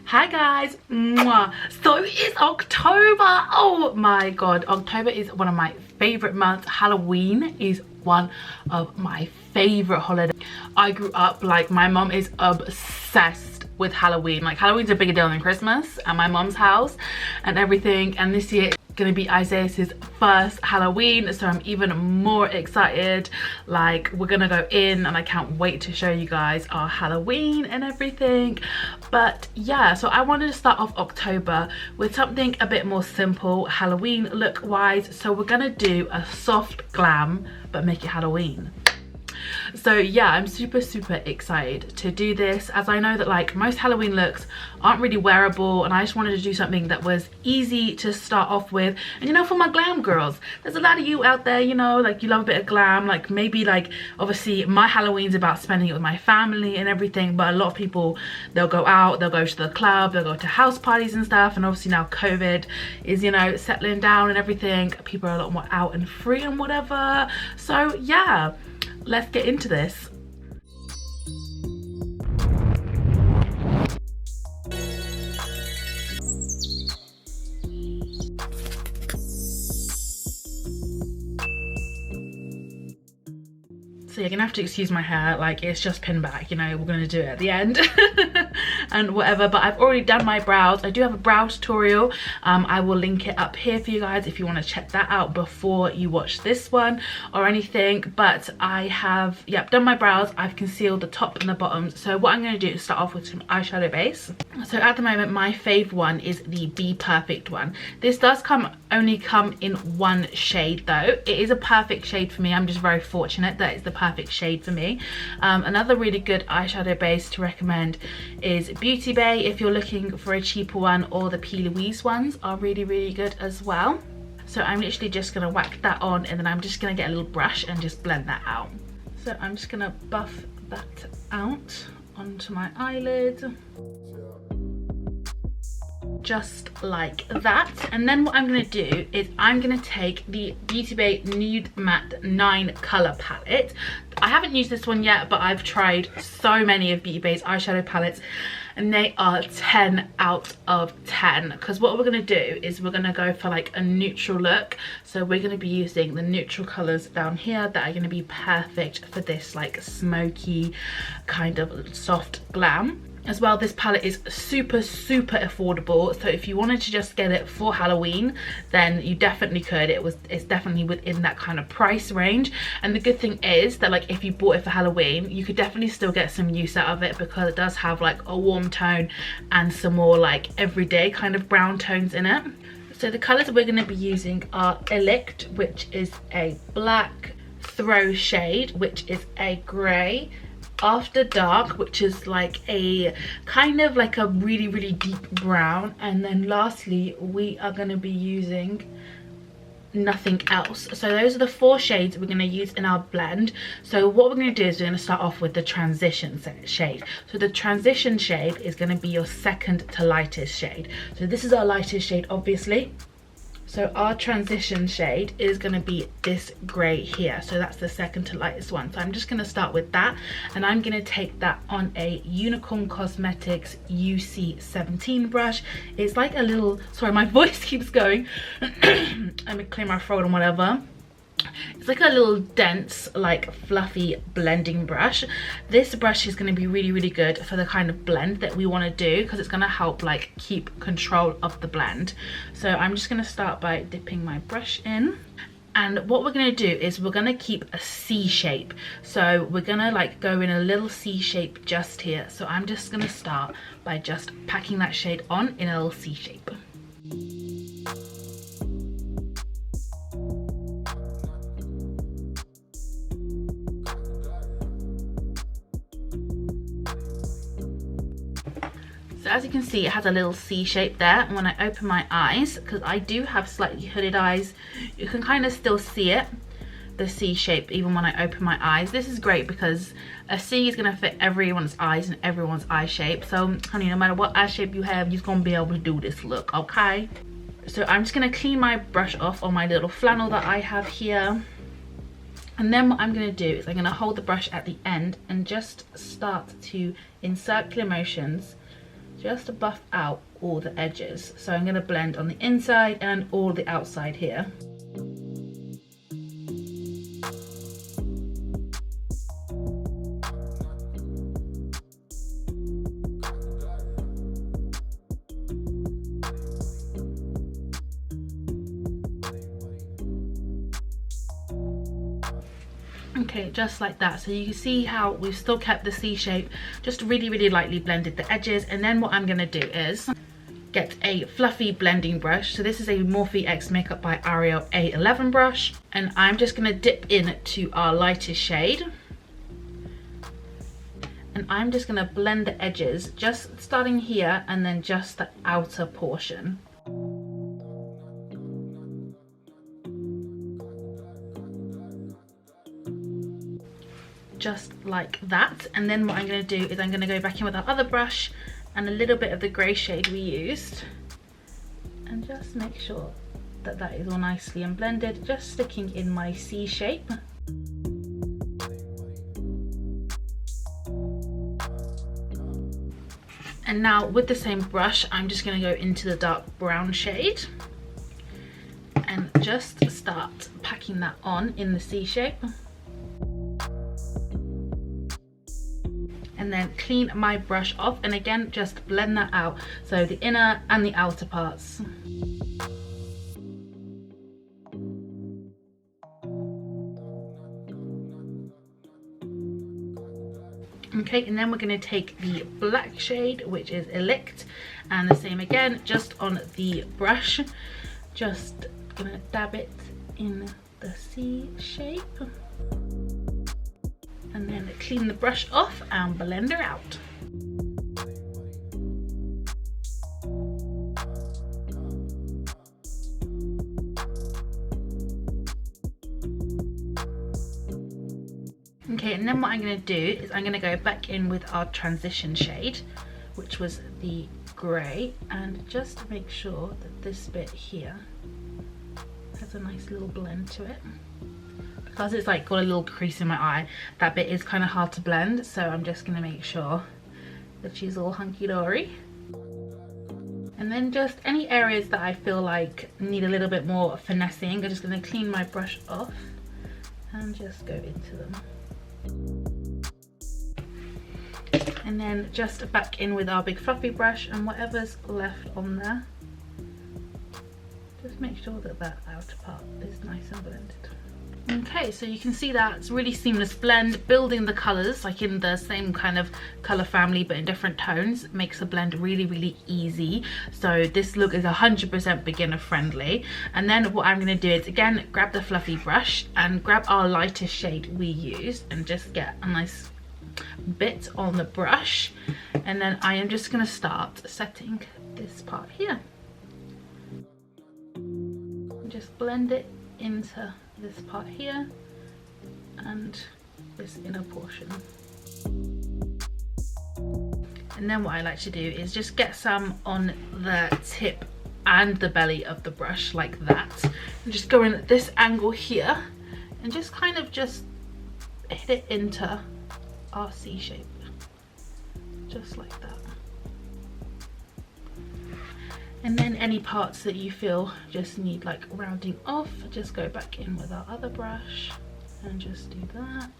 Hi guys. Mwah. So it's October. Oh my god, October is one of my favorite months. Halloween is one of my favorite holidays. I grew up like my mom is obsessed with Halloween. Like Halloween's a bigger deal than Christmas at my mom's house and everything, and this year gonna be Isaiah's first Halloween, so I'm even more excited. Like we're gonna go in and I can't wait to show you guys our Halloween and everything. But yeah, so I wanted to start off October with something a bit more simple Halloween look wise. So we're gonna do a soft glam but make it Halloween. So yeah, I'm super excited to do this, as I know that like most Halloween looks aren't really wearable, and I just wanted to do something that was easy to start off with. And you know, for my glam girls, there's a lot of you out there, you know, like you love a bit of glam. Like maybe like obviously my Halloween's about spending it with my family and everything, but a lot of people, they'll go out, they'll go to the club, they'll go to house parties and stuff, and obviously now COVID is, you know, settling down and everything. People are a lot more out and free and whatever. So yeah, let's get into this. So you're gonna have to excuse my hair, like it's just pinned back, you know, we're gonna do it at the end and whatever. But I've already done my brows. I do have a brow tutorial. I will link it up here for you guys if you want to check that out before you watch this one or anything. But I have, yep, done my brows. I've concealed the top and the bottom. So what I'm going to do is start off with some eyeshadow base. So at the moment my fave one is the Be Perfect one. This does only come in one shade though. It is a perfect shade for me. I'm just very fortunate that it's the perfect shade for me. Another really good eyeshadow base to recommend is Beauty Bay if you're looking for a cheaper one, or the P. Louise ones are really good as well. So I'm literally just gonna whack that on, and then I'm just gonna get a little brush and just blend that out. So I'm just gonna buff that out onto my eyelid, just like that. And then what I'm going to do is I'm going to take the Beauty Bay Nude Matte 9 color palette. I haven't used this one yet, but I've tried so many of Beauty Bay's eyeshadow palettes and they are 10 out of 10, because what we're going to do is we're going to go for like a neutral look. So we're going to be using the neutral colors down here that are going to be perfect for this like smoky kind of soft glam. As well, this palette is super affordable, so if you wanted to just get it for Halloween, then you definitely could. It's definitely within that kind of price range. And the good thing is that like if you bought it for Halloween, you could definitely still get some use out of it, because it does have like a warm tone and some more like everyday kind of brown tones in it. So the colors we're going to be using are Elect, which is a black, Throw shade, which is a grey, After Dark, which is like a kind of like a really deep brown, and then lastly we are going to be using Nothing Else. So those are the 4 shades we're going to use in our blend. So what we're going to do is we're going to start off with the transition shade. So the transition shade is going to be your second to lightest shade. So this is our lightest shade obviously. So our transition shade is going to be this grey here. So that's the second to lightest one. So I'm just going to start with that, and I'm going to take that on a Unicorn Cosmetics UC17 brush. It's like a little, sorry my voice keeps going. Let me clear my throat and whatever. It's like a little dense, like fluffy blending brush. This brush is going to be really good for the kind of blend that we want to do, because it's going to help like keep control of the blend. So I'm just going to start by dipping my brush in, and what we're going to do is we're going to keep a C shape. So we're going to like go in a little C shape just here. So I'm just going to start by just packing that shade on in a little C shape. So as you can see, it has a little C shape there, and when I open my eyes, because I do have slightly hooded eyes, you can kind of still see it, the C shape, even when I open my eyes. This is great because a C is going to fit everyone's eyes and everyone's eye shape. So honey, no matter what eye shape you have, you're going to be able to do this look, okay? So I'm just going to clean my brush off on my little flannel that I have here. And then what I'm going to do is I'm going to hold the brush at the end and just start to, in circular motions, just to buff out all the edges. So I'm going to blend on the inside and all the outside here. Okay, just like that. So you can see how we've still kept the C shape, just really lightly blended the edges. And then what I'm going to do is get a fluffy blending brush. So this is a Morphe X Makeup by Ariel A11 brush, and I'm just going to dip into our lightest shade, and I'm just going to blend the edges, just starting here and then just the outer portion. Just like that. And then what I'm going to do is I'm going to go back in with our other brush and a little bit of the grey shade we used, and just make sure that that is all nicely and blended, just sticking in my C shape. And now with the same brush, I'm just going to go into the dark brown shade and just start packing that on in the C shape. And then clean my brush off, and again just blend that out, so the inner and the outer parts. Okay, and then we're going to take the black shade, which is Elect, and the same again, just on the brush, just gonna dab it in the C shape. And then clean the brush off and blend her out. Okay, and then what I'm going to do is I'm going to go back in with our transition shade, which was the grey, and just make sure that this bit here has a nice little blend to it. Because it's like got a little crease in my eye, that bit is kind of hard to blend, so I'm just going to make sure that she's all hunky-dory. And then just any areas that I feel like need a little bit more finessing, I'm just going to clean my brush off and just go into them. And then just back in with our big fluffy brush, and whatever's left on there, just make sure that that outer part is nice and blended. Okay, so you can see that it's really seamless blend, building the colors like in the same kind of color family but in different tones makes the blend really easy. So this look is 100% beginner friendly. And then what I'm going to do is again grab the fluffy brush and grab our lightest shade we used and just get a nice bit on the brush, and then I am just going to start setting this part here. Just blend it into this part here and this inner portion. And then what I like to do is just get some on the tip and the belly of the brush like that, and just go in at this angle here and just kind of just hit it into our C shape, just like that. And then any parts that you feel just need like rounding off, just go back in with our other brush and just do that.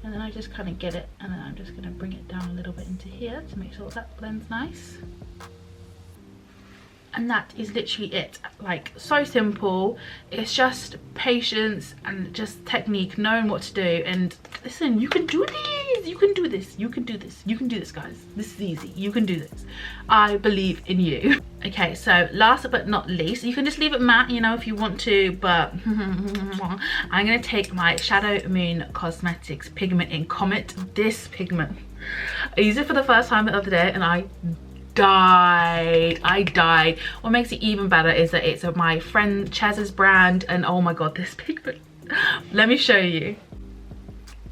And then I just kind of get it, and then I'm just going to bring it down a little bit into here to make sure that blends nice. And that is literally it. Like, so simple. It's just patience and just technique, knowing what to do. And listen, you can do this, you can do this, you can do this, you can do this, guys. This is easy, you can do this. I believe in you. Okay, so last but not least, you can just leave it matte, you know, if you want to, but I'm gonna take my Shadow Moon Cosmetics pigment in Comet. This pigment, I used it for the first time the other day and I died. What makes it even better is that it's my friend Chez's brand, and oh my god, this pigment. Let me show you.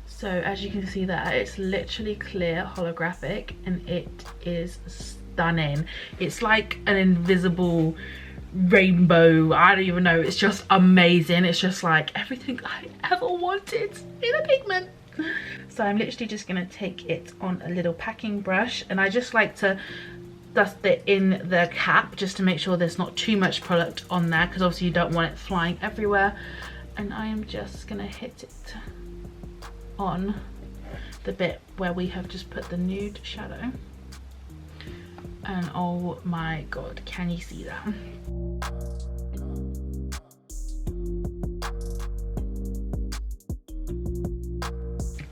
So as you can see there, it's literally clear holographic and it is stunning. It's like an invisible rainbow, I don't even know, it's just amazing. It's just like everything I ever wanted in a pigment. So I'm literally just going to take it on a little packing brush, and I just like to dust it in the cap just to make sure there's not too much product on there, because obviously you don't want it flying everywhere. And I am just going to hit it on the bit where we have just put the nude shadow. And oh my god, can you see that?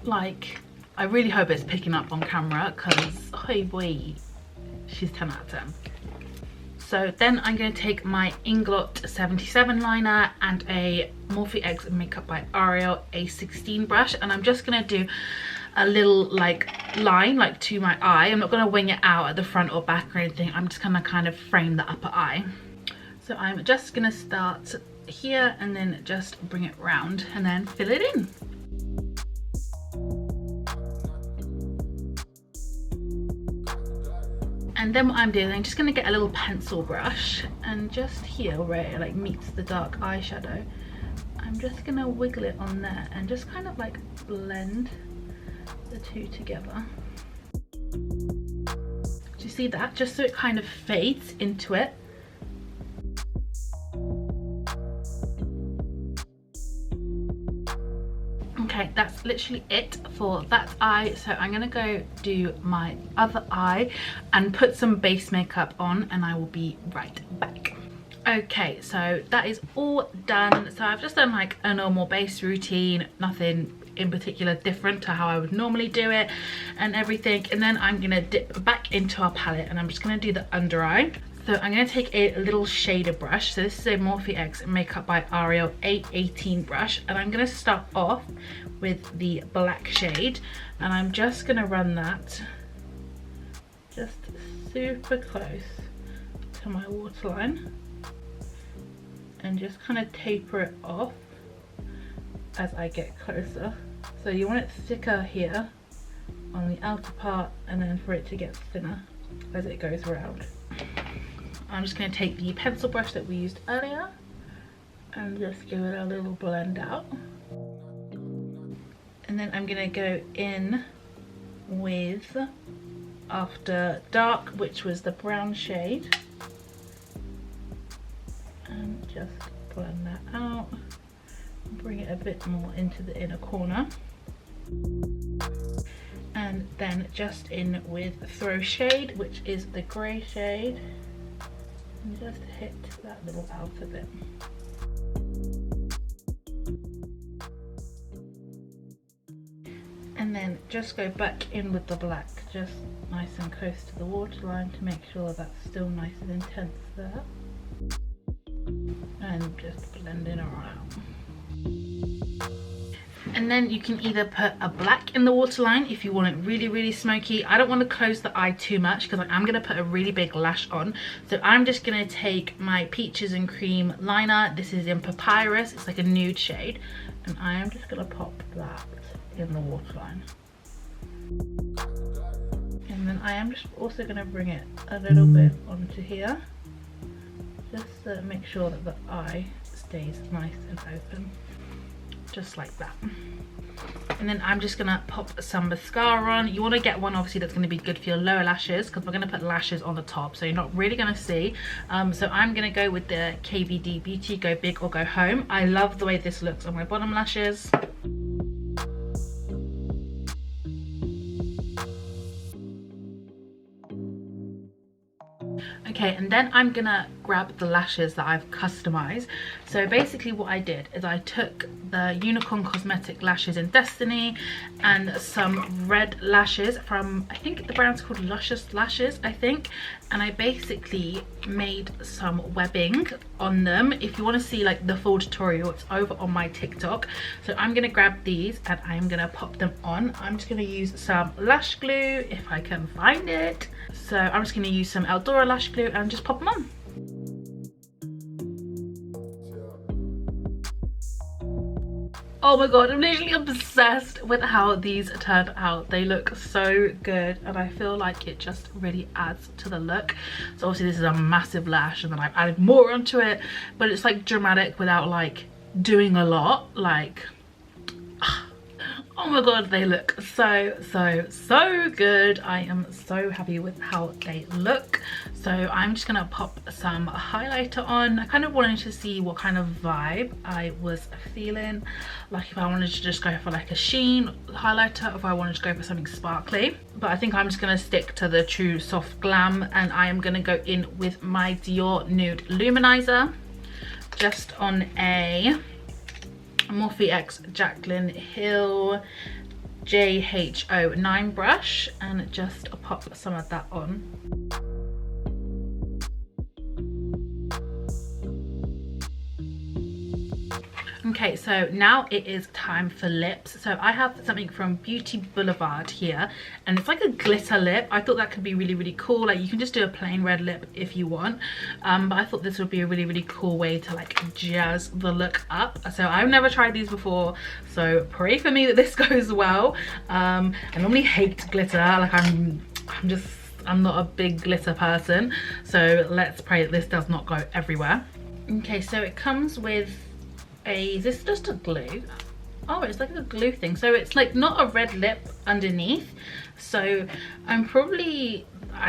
Like, I really hope it's picking up on camera, because oh boy, she's 10 out of 10. So then I'm going to take my Inglot 77 liner and a Morphe X Makeup by Ariel A16 brush, and I'm just going to do a little like line like to my eye. I'm not going to wing it out at the front or back or anything. I'm just going to kind of frame the upper eye. So I'm just going to start here and then just bring it round and then fill it in. And then what I'm doing, I'm just going to get a little pencil brush, and just here where it like meets the dark eyeshadow, I'm just going to wiggle it on there and just kind of like blend the two together. Do you see that? Just so it kind of fades into it. Okay, that's literally it for that eye. So I'm gonna go do my other eye and put some base makeup on, and I will be right back. Okay, so that is all done. So I've just done like a normal base routine, nothing in particular different to how I would normally do it and everything. And then I'm gonna dip back into our palette, and I'm just gonna do the under eye. So I'm going to take a little shader brush. So this is a Morphe X Makeup by Ariel A18 brush, and I'm going to start off with the black shade, and I'm just going to run that just super close to my waterline and just kind of taper it off as I get closer. So you want it thicker here on the outer part, and then for it to get thinner as it goes around. I'm just going to take the pencil brush that we used earlier and just give it a little blend out. And then I'm going to go in with After Dark, which was the brown shade, and just blend that out. Bring it a bit more into the inner corner. And then just in with Throw Shade, which is the grey shade. And just hit that little outer bit. And then just go back in with the black, just nice and close to the waterline to make sure that's still nice and intense there. And just blend it all out. And then you can either put a black in the waterline if you want it really, really smoky. I don't want to close the eye too much because I'm going to put a really big lash on. So I'm just going to take my Peaches and Cream liner. This is in Papyrus. It's like a nude shade. And I am just going to pop that in the waterline. And then I am just also going to bring it a little bit onto here. Just to make sure that the eye stays nice and open. Just like that. And then I'm just gonna pop some mascara on. You want to get one obviously that's going to be good for your lower lashes, because we're going to put lashes on the top, so you're not really going to see. So I'm going to go with the KVD Beauty Go Big or Go Home. I love the way this looks on my bottom lashes. Okay, and then I'm gonna grab the lashes that I've customized. So basically what I did is I took the Unicorn Cosmetic lashes in Destiny and some red lashes from, I think the brand's called Lashslyse, I think, and I basically made some webbing on them. If you want to see like the full tutorial, it's over on my TikTok. So I'm gonna grab these and I'm gonna pop them on. I'm just gonna use some lash glue if I can find it. So I'm just gonna use some Eldora lash glue and just pop them on. Oh my god, I'm literally obsessed with how these turned out. They look so good and I feel like it just really adds to the look. So obviously this is a massive lash and then I've added more onto it, but it's like dramatic without like doing a lot. Like, Oh my god, they look so good. I am so happy with how they look. So I'm just gonna pop some highlighter on. I kind of wanted to see what kind of vibe I was feeling, like if I wanted to just go for like a sheen highlighter, or if I wanted to go for something sparkly. But I think I'm just gonna stick to the true soft glam, and I am gonna go in with my Dior Nude Luminizer, just on a Morphe X Jaclyn Hill JH09 brush, and just pop some of that on. Okay, so now it is time for lips. So I have something from Beauty Boulevard here, and it's like a glitter lip. I thought that could be really cool. Like, you can just do a plain red lip if you want, but I thought this would be a really cool way to like jazz the look up. So I've never tried these before, so pray for me that this goes well. I normally hate glitter. Like, I'm not a big glitter person, so let's pray that this does not go everywhere. Okay, so it comes with is this just a glue? Oh, it's like a glue thing. So it's like not a red lip underneath. So I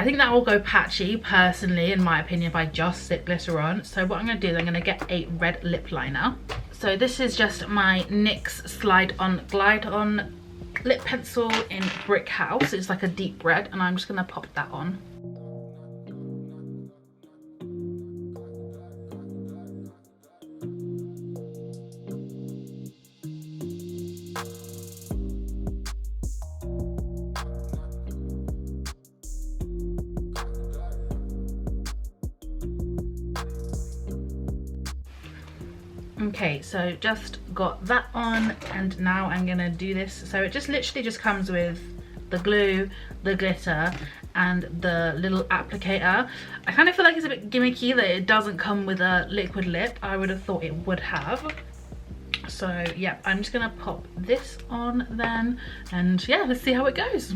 think that will go patchy personally, in my opinion, if I just stick glitter on. So what I'm gonna do is I'm gonna get a red lip liner. So this is just my NYX Slide On Glide On lip pencil in Brick House. It's like a deep red, and I'm just gonna pop that on. Okay, so just got that on, and now I'm gonna do this. So it just literally just comes with the glue, the glitter, and the little applicator. I kind of feel like it's a bit gimmicky that it doesn't come with a liquid lip. I would have thought it would have. So yeah, I'm just gonna pop this on then, and yeah, let's see how it goes.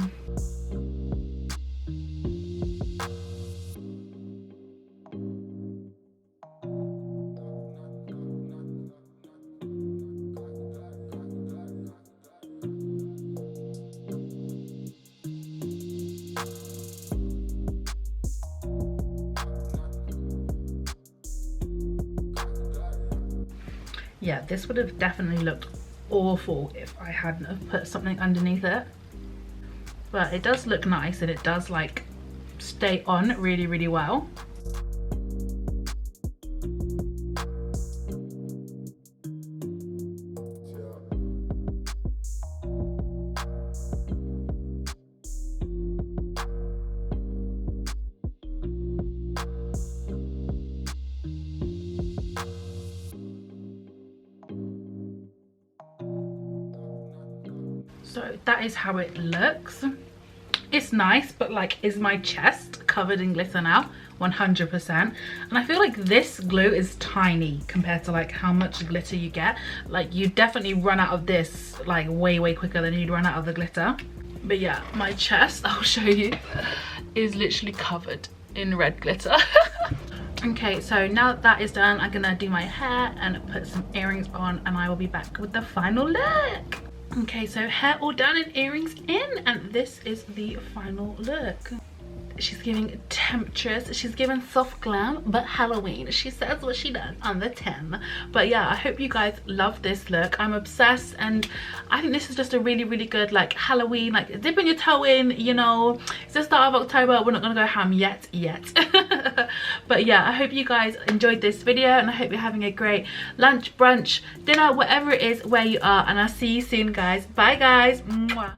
Yeah, this would have definitely looked awful if I hadn't have put something underneath it. But it does look nice, and it does like stay on really well. So that is how it looks. It's nice, but like, is my chest covered in glitter now? 100%. And I feel like this glue is tiny compared to like how much glitter you get. Like, you definitely run out of this like way quicker than you'd run out of the glitter. But yeah, my chest, I'll show you, is literally covered in red glitter. Okay, so now that is done, I'm gonna do my hair and put some earrings on, and I will be back with the final look. Okay, so hair all done and earrings in, and this is the final look. She's giving temptress, she's giving soft glam, but Halloween. She says what she does on the 10. But yeah, I hope you guys love this look. I'm obsessed, and I think this is just a really good like Halloween, like dipping your toe in, you know. It's the start of October, we're not gonna go ham yet. But yeah, I hope you guys enjoyed this video, and I hope you're having a great lunch, brunch, dinner, whatever it is where you are, and I'll see you soon, guys. Bye guys. Mwah.